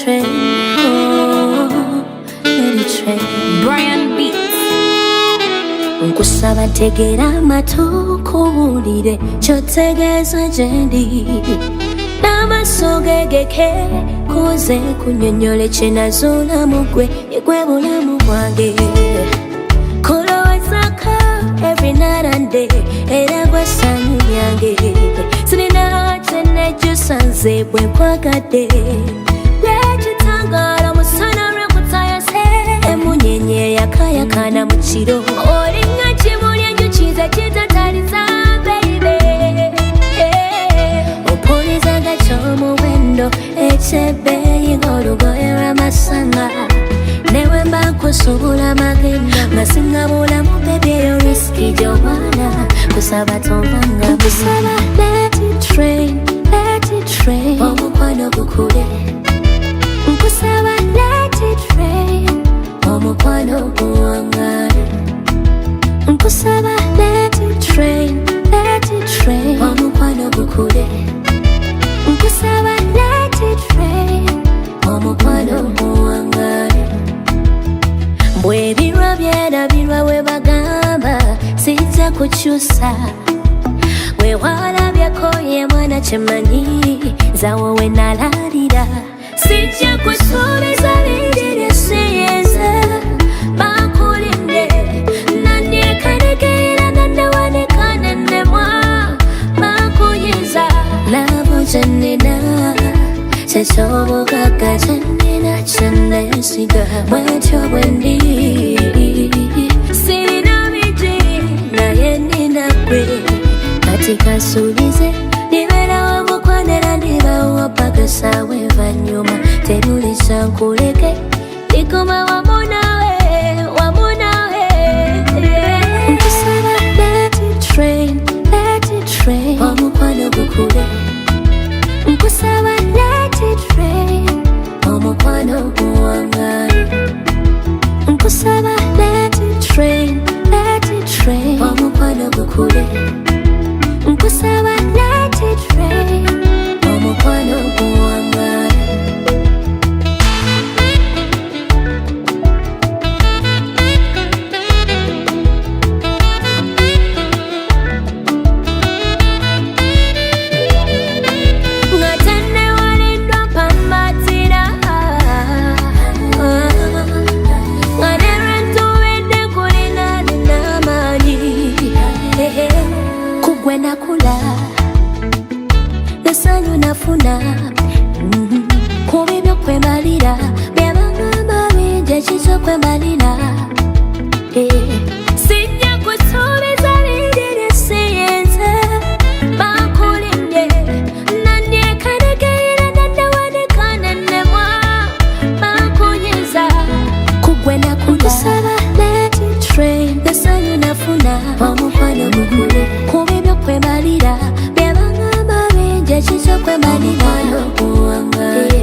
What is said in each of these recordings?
train, oh, let it train. Brian Beats. Nkusaba tegera amatukuulire ky'otegeeza gye ndi n'amaaso gegeke kuze kunnyonnyola kye nazuula mu ggwe yegwe bulamu bwange kulowoozako every night and day era gwe ssanyu lyange sirina kye nejjusa nze bwe nkwagadde lwekitangaala musana lwekutayase emunyenye yakayakana mu kiro olinga kimuli enjuki ze kitataliza baby opulizaga ky'omuwendo ekyebbeeyi ng'olugoye lw'amasanga newe mba nkusuubula amagendo nga singabulamu bebi eyo risiki gy'obwana kusaba tovanga kusaba let it train omukwano gukule nkusaba let it rain omukwano guwangale nkusaba let it rain omukwano gukule nkusaba let it rain omukwano guwangale bwe birwa byerabirwa we bagamba sijja kukyusa we walabyeko ye mwana kyemanyi zawo we nalalira sijja kusuubiza binjire siyinza bakulinde nandyekanekeera nandawanekanenemwa bakuyiza labo kyennina kyekyobugagga kyennina kyenneesiga bwetyo bwendi sirina miji naye nina gwe kati kasuubize nibeerawo mukwanira ndibawo paka saawa evanyuma terulisa nkuleke ikoma wamu nawe nkusaba let it rain omukwano gukule nkusaba let it rain omukwano guwangale nkusaba let it rain omukwano gukule nkusaba let it rain omukwano guwangale nakula nesanyu nafuna kubi byokwemalira byabangamba bingi ekizokwemalira sijja kusuubiza binjire siyinza bakulinde nandyekanekeera nandawanekanenemwa bakunyiza kugwe nakula kusaba let it rain nesanyu nafuna omukwano gukule kubi kwemalira byabangamba bingi ekizokwemalira okuwangale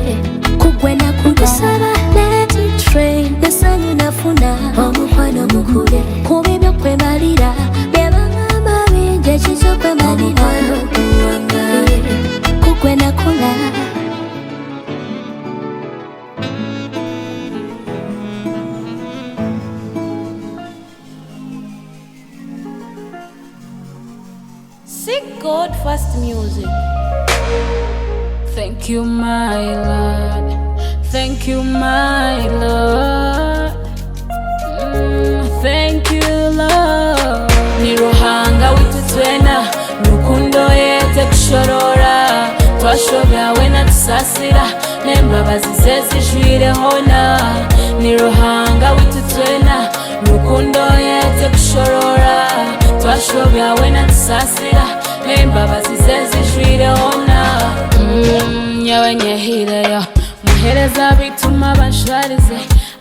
kugwe nakusaba let it rain nesanyu nafuna omukwano gukule kubi byokwemalira byabangamba bingi ekizokwemalira okuwangale kugwe nakula Seek God first music. Thank you, my Lord. Thank you, my Lord. Thank you, Lord. Niruhanga witutwena nukundo yete kushorora twashobya wena tusasira nembabazi ze zijwirehona niruhanga witutwena nukundo yete kushorora twashobya wena tusasira nembabazi ze zijwirehona nyawenyehireyo muhereza bituma banshwarize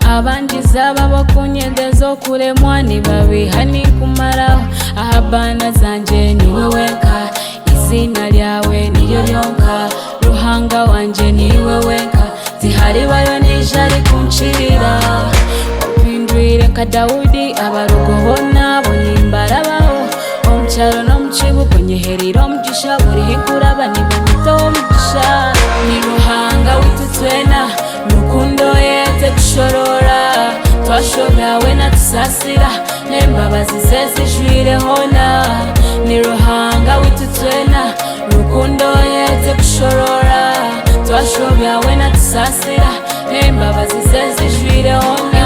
abangiza babakunyendeza okulemwa nibabiha nikumaraho ahabana zanje niwe wenka izina lyawe niryo lyonka ruhanga wanje niwe wenka ziharibayo nijari kunshirira opindwire nka Dawudi abarugo bona bonimbarabaho omukyalo n'omukibugo nyeherira omugisha buri hinkuraba nibanyita omugisha niruhanga witutwena twashobora we natusasira n'imbabazi ze zijwireho na ni ruhanga witutwena rukundo yete kushorora twashobora we natusasira n'imbabazi ze zijwireho na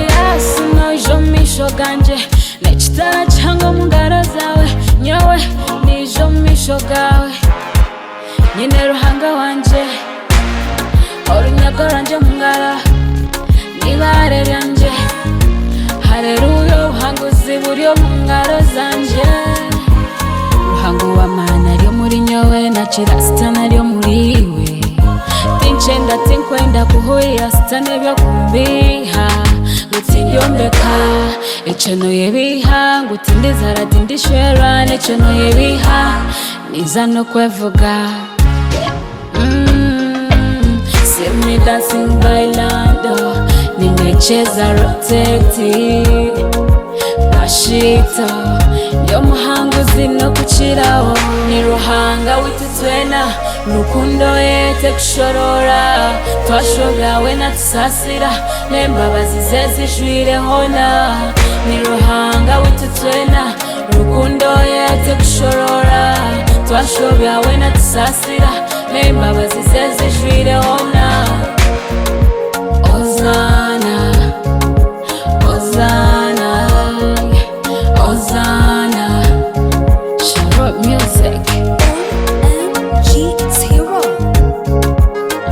yasi no ijomisho ganje n'ekitara cyangwa mu ngaro zawe nyowe n'ijomisho gawe nyine ruhanga wanje orunyago rwanje mu ngara n'ibare ryanje haleluya ubuhanguzi buriyo mu ngaro zanje ruhango w'amana ryo muri nyowe na kirasita ryo muri we tinchenda tinkwenda kuhurira sitane byo kumbiha gutindyombeka iceno yebiha gutindizara tindishwera n'iceno yebiha niza no kwevuga see me dancing bailando nimecheza rotating bashito ndio muhanguzi no kuchiraho ni ruhanga witutwena nukundo yete kushorora twashobora we natusasira n'imbabazi ze zijwireho na ni ruhanga witutwena nukundo yete kushorora twashobora we natusasira n'imbabazi ze zijwireho na Hosanna, Hosanna, Hosanna, Sharot Music, OMG0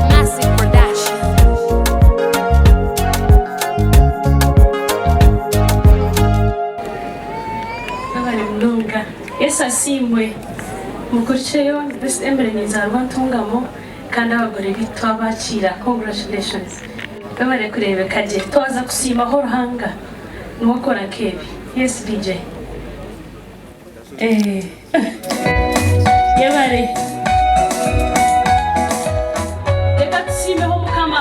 Massive Production. Abari mlunga Yesu simwe mukurikiyeyo mbese embere nizarwa ntungamo kandi abagore bitwa bakira congratulations babare kurebe kaje toza kusima ho ruhanga nuwakora kebi yes DJ yabare reka tusime ho mukama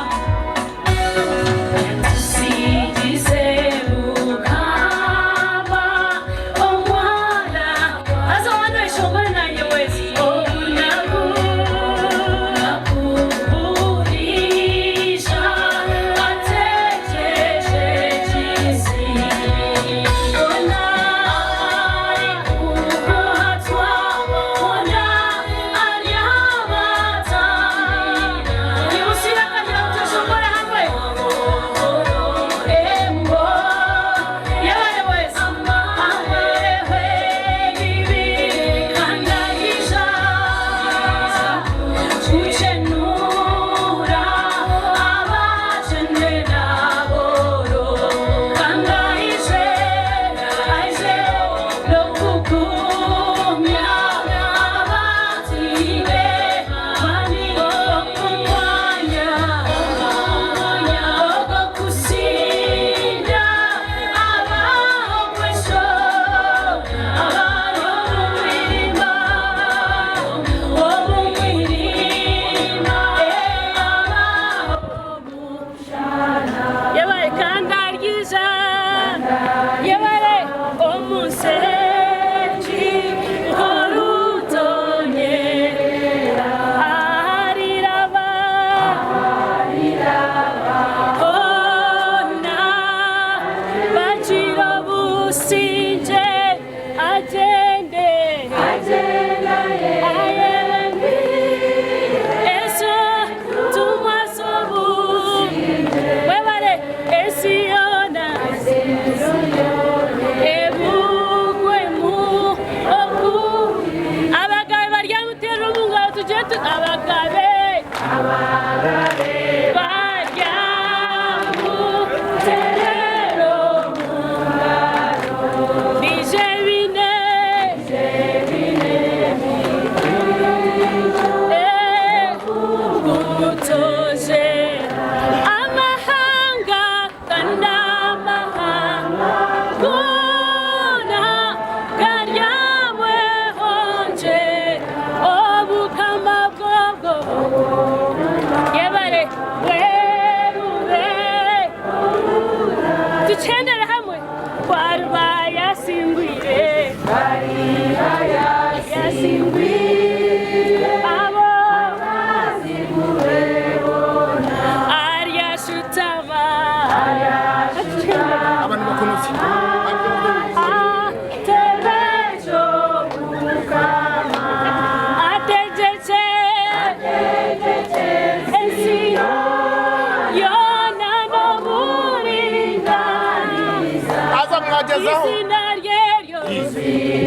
Yabare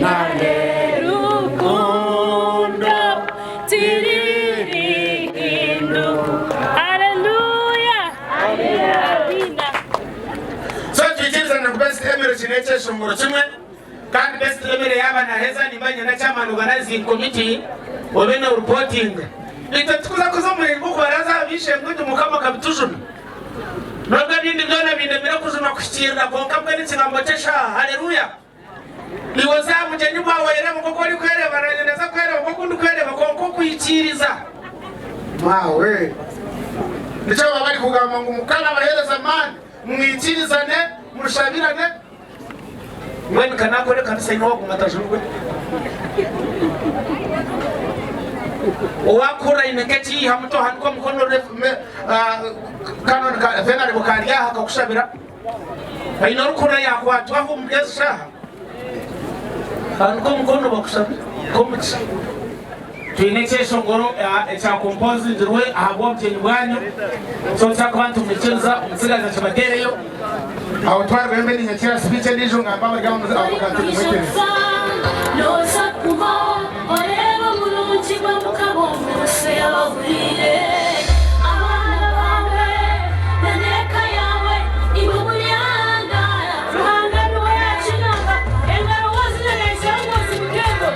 nane rukundo tiririndo. Hallelujah. Amina. So tukirizana ku best emere kineke shongoro kimwe kandi best emere yaba na heza nimbanye na chama organizing committee obene reporting itakuza kuzomwe ngukubaraza bishe ngudi mukama kabitujuna nobwa bindi byona bindemera kuzuna kushirira konka bwe n'ingambo cyesha. Haleluya. Iwoza mujeni bawe rero mukoko ari kwereba nagenda kwereba mukoko ndi kwereba konko kuyikiriza mawe nico bari kugamba ngo mukana bahereza mani mwikirizane mushabirane mwen kanakore kanisa ino kumatajungwe owakura ineketi hamuto hanko mkono kanon ka venare bukariya hakakushabira ayino rukura yakwatwa aho mugeza hanko mkono bakushabira komuchi tuinekesho ngoro cha compose ndirwe ahabo byenywanyu so cyakwantu mukiza umusigaza kibatereyo aho twarwembe ni nyakira speech ndijo ngamba bagamo abakante mukire no sakumo oreba mulungi bamukabo mose abahurire abana bawe naneka yawe ibubulyanga ruhanga rwe yakinanga engaro wazine cyangwa zibugendo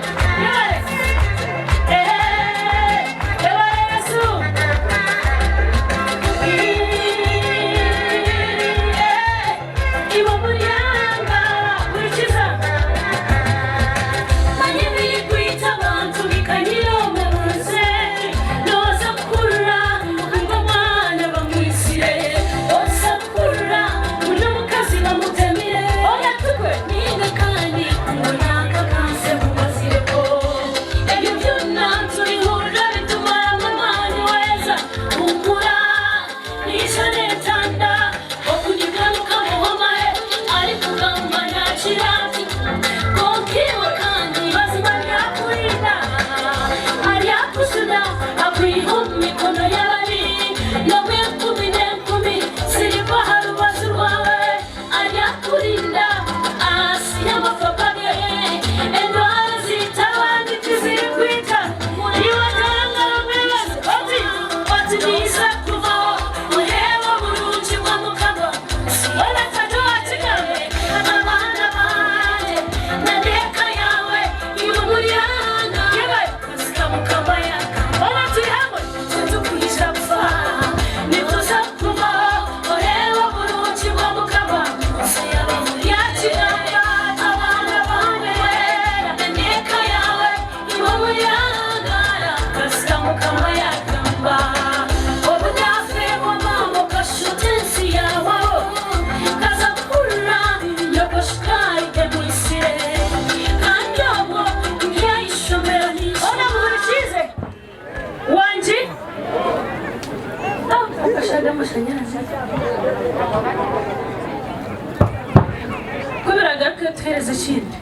kubiragaruka tuhereza ikindi.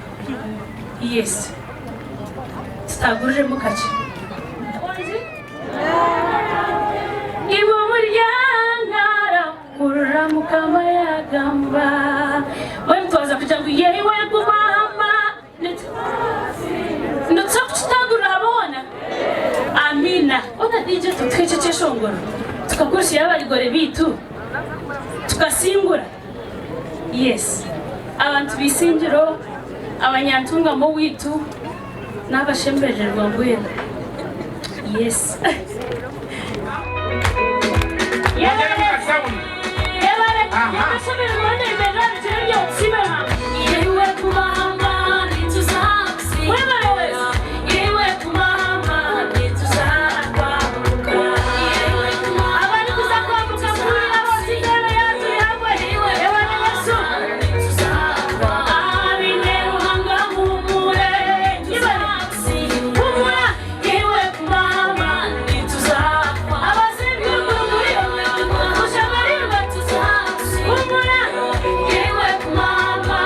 Yes stagurije mukaci ibo muryangara kurura mukama yagamba bari twaza kugira ngo yewe kumama ndetse kutagura abona. Amina. Ona DJ tutweche cyeshongora tukakurusha y'abarigore bitu tukasingura. Yes abantu bisingiro abanyantunga mo witu n'abashembererwa ngwena. Yes Mama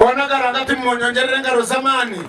bonaga hagati mu nyongerere ngaro zamani